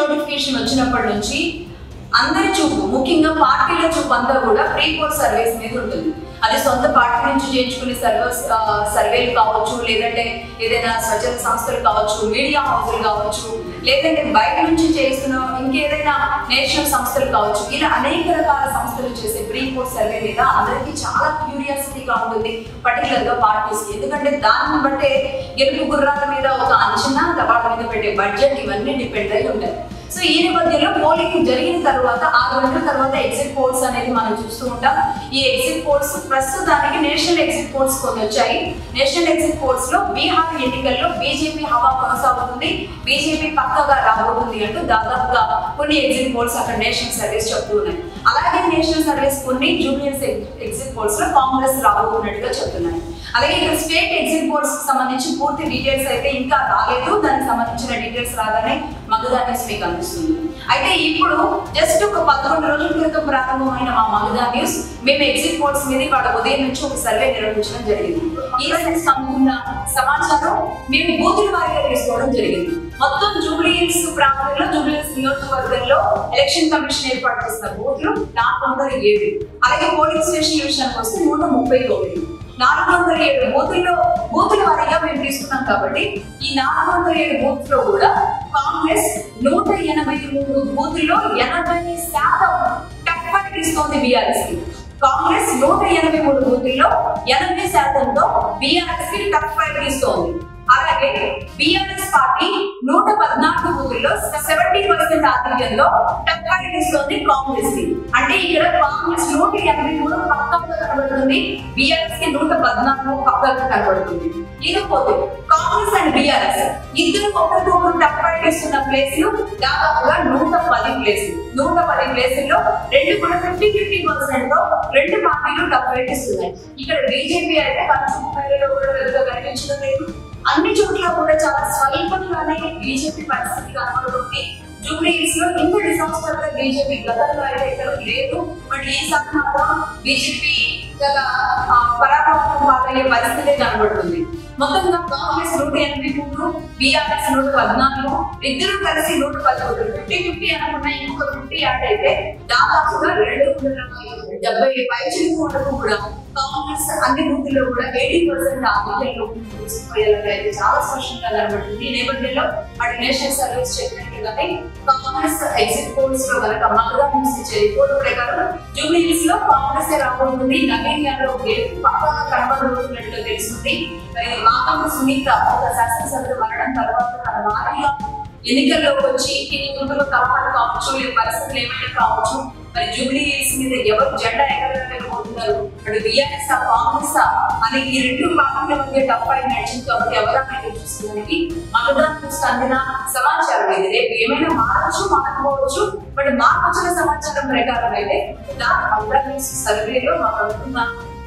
Notification వచ్చినప్పటి నుంచి అందరి చూపు, ముఖ్యంగా పార్టీల చూపు అంతా కూడా ప్రీ పోల్ సర్వేస్ మీద ఉంటుంది. అది సొంత పార్టీ నుంచి చేయించుకునే సర్వేలు కావచ్చు, లేదంటే ఏదైనా స్వచ్ఛంద సంస్థలు కావచ్చు, మీడియా హౌస్లు కావచ్చు, లేదంటే బయట నుంచి చేస్తున్న ఇంకేదైనా నేషనల్ సంస్థలు కావచ్చు. ఇలా అనేక రకాల సంస్థలు చేసే ప్రీ పోల్ సర్వే మీద అందరికీ చాలా క్యూరియాసిటీగా ఉంటుంది, పర్టికులర్ గా పార్టీస్. ఎందుకంటే దాన్ని బట్టే గెలుపు గుర్రాల మీద ఒక అంచనా, వాళ్ళ మీద పెట్టే బడ్జెట్ ఇవన్నీ డిపెండ్ అయి ఉంటాయి. సో ఈ నేపథ్యంలో పోలింగ్ జరిగిన తర్వాత 6 గంటల తర్వాత ఎగ్జిట్ పోల్స్ అనేది మనం చూస్తూ ఉంటాం. ఈ ఎగ్జిట్ పోల్స్ ప్రస్తుతానికి నేషనల్ ఎగ్జిట్ పోల్స్ కొన్ని వచ్చాయి. నేషనల్ ఎగ్జిట్ పోల్స్ లో బీహార్ ఎన్నికల్లో బీజేపీ హవా కొనసాగుతుంది, బీజేపీ పక్కగా రాబోతుంది అంటూ దాదాపుగా కొన్ని ఎగ్జిట్ పోల్స్ అక్కడ నేషనల్ సర్వేస్ చెప్తూ ఉన్నాయి. అలాగే నేషనల్ సర్వేస్ కొన్ని జూబ్లీహిల్స్ ఎగ్జిట్ పోల్స్ లో కాంగ్రెస్ రాబోతున్నట్టుగా చెప్తున్నాయి. అలాగే ఇక్కడ స్టేట్ ఎగ్జిట్ పోల్స్ కి సంబంధించి పూర్తి డీటెయిల్స్ అయితే ఇంకా రాలేదు. దానికి సంబంధించిన డీటెయిల్స్ రాగానే మగధా న్యూస్ మీకు అందిస్తుంది. అయితే ఇప్పుడు జస్ట్ ఒక 11 రోజుల క్రితం ప్రారంభమైన మా మగధా న్యూస్ మేము ఎగ్జిట్ పోల్స్ మీద వాళ్ళ ఉదయం నుంచి ఒక సర్వే నిర్వహించడం జరిగింది. ఈ సంబంధించిన సమాచారం మేము బూతుల వారీగా తీసుకోవడం జరిగింది. మొత్తం జూబ్లీహిల్స్ ప్రాంతంలో, జూబ్లీహిల్స్ నియోజకవర్గంలో ఎలక్షన్ కమిషన్ ఏర్పాటు చేసిన బూతులు 407. అలాగే పోలింగ్ స్టేషన్ విషయానికి వస్తే 139. 407 బూతుల వారీగా మేము తీసుకున్నాం. కాబట్టి ఈ 407 బూత్ లో కూడా కాంగ్రెస్ 183 బూతుల్లో 80% టక్కని తీసుకోండి బీఆర్ఎస్ కి. కాంగ్రెస్ 183 బూతుల్లో 80%తో బీఆర్ఎస్ కి టఫ్ ఫైట్ తీసుకోంది. అలాగే బీఆర్ఎస్ పార్టీ 114 బూతుల్లో 70% ఆధిక్యంలో టఫ్ ఫైట్ తీసుకోంది కాంగ్రెస్ కి. అంటే ఇక్కడ కాంగ్రెస్ 183 పక్కగా కనబడుతుంది, బీఆర్ఎస్ కి 114 పక్కగా కనబడుతుంది. ఇకపోతే కాంగ్రెస్ అండ్ బీఆర్ఎస్ ఇద్దరు ఒకరికొకరు టఫ్ ఫైట్ ఇస్తున్న ప్లేస్లు దాదాపుగా 110 ప్లేసులు. 110 ప్లేసుల్లో రెండు కూడా 50-50% తో రెండు పార్టీలు టఫ్ ఫైట్ ఇస్తున్నాయి. ఇక్కడ బీజేపీ అయితే కనీసం కూడా పెద్దగా కనిపించడం లేదు. అన్ని చోట్ల కూడా చాలా స్వల్పంగానే బీజేపీ పరిస్థితి కనబడుతుంది. జూబ్లీహిల్స్ లో ఇంత డిజాస్టర్ గా బీజేపీ గతంలో అయితే ఎక్కడ లేదు. బట్ ఈసారి మాత్రం బీజేపీ చాలా పరాభవం పాలయ్యే పరిస్థితి కనబడుతుంది. మొత్తంగా కాంగ్రెస్ 183, బీఆర్ఎస్ 114, ఇద్దరు కలిసి 111. 50-50 అనుకున్న ఇంకొక 50 యాడ్ అయితే దాదాపుగా 270 పైచిలకు వరకు కూడా కాంగ్రెస్ అన్ని బూతుల్లో కూడా 80% ఆధిక్యంలో అయితే చాలా స్పష్టంగా కనబడుతుంది. ఈ నేపథ్యంలో అటు నేషనల్ సర్వీస్ చెప్పినట్టుగానే కాంగ్రెస్ ఎగ్జిట్ పోల్స్ లో కనుక మగధా న్యూస్ ఇచ్చే రిపోర్ట్ ప్రకారం జూబ్లీహిల్స్ లో కాంగ్రెస్ రాబోతుంది, నవీన్ యాదవ్ గెలుపు పక్కగా కనబడబోతున్నట్టుగా తెలుస్తుంది. మాకమ్మ సునీత ఒక శాసనసభ్యుడు మరణం తర్వాత తన భార్య ఎన్నికల్లోకి వచ్చి ఈ ముందులో కలపడం కావచ్చు, ఈ పరిస్థితులు ఏమైనా కావచ్చు, మరి జూబ్లీహిల్స్ మీద ఎవరు జెండా ఎగరలేకపోతున్నారు, అటు బీఆర్ఎస్ కాంగ్రెస్ అని ఈ రెండు పార్టీల మధ్య టఫ్ ఫైట్ నడిచింది. కాబట్టి ఎవరైనా చూసుకోవడానికి మగధా న్యూస్ అందిన సమాచారం ఇది. రేపు ఏమైనా మారచ్చు, మారకపోవచ్చు. బట్ మాకు వచ్చిన సమాచారం ప్రకారం అయితే మగధా న్యూస్ సర్వేలో మాకు అనుకున్న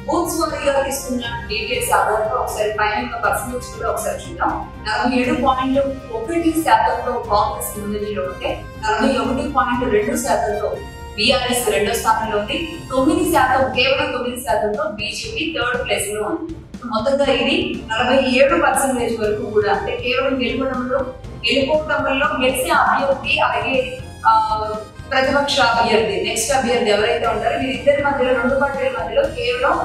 బూత్స్ వారీగా తీసుకున్న డీటెయిల్స్ ఆధారంగా ఒకసారి పైన పర్సంటేజ్ కూడా ఒకసారి చూద్దాం. 47.1% కాంగ్రెస్ ముందంజలో ఉంటే 41.2% బీఆర్ఎస్ రెండో స్థానంలో ఉంది. 9% కేవలం 9%తో బీజేపీ థర్డ్ ప్లేస్ లో ఉంది. మొత్తంగా ఇది 47% వరకు కూడా అంటే కేవలం గెలుపోవడంలో గెలిచే అభ్యర్థి, అలాగే ప్రతిపక్ష అభ్యర్థి, నెక్స్ట్ అభ్యర్థి ఎవరైతే ఉంటారో వీరిద్దరి మధ్యలో, రెండు పార్టీల మధ్యలో కేవలం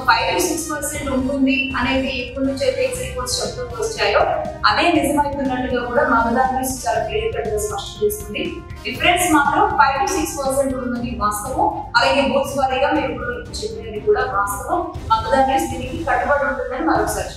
5-6% ఉంటుంది అనేది ఎప్పటి నుంచి అయితే ఎగ్జిట్ పోల్స్ చెప్తూ వచ్చాయో అదే నిజమవుతున్నట్టుగా కూడా మగధా న్యూస్ చాలా క్లియర్ కట్ గా స్పష్టం చేస్తుంది. డిఫరెన్స్ మాత్రం 5-6% ఉన్నది వాస్తవం. అలాగే బూత్స్ వారీగా మీరు చెప్పినది కూడా వాస్తవం. మగధా న్యూస్ దీనికి కట్టుబడి ఉంటుందని మరొకసారి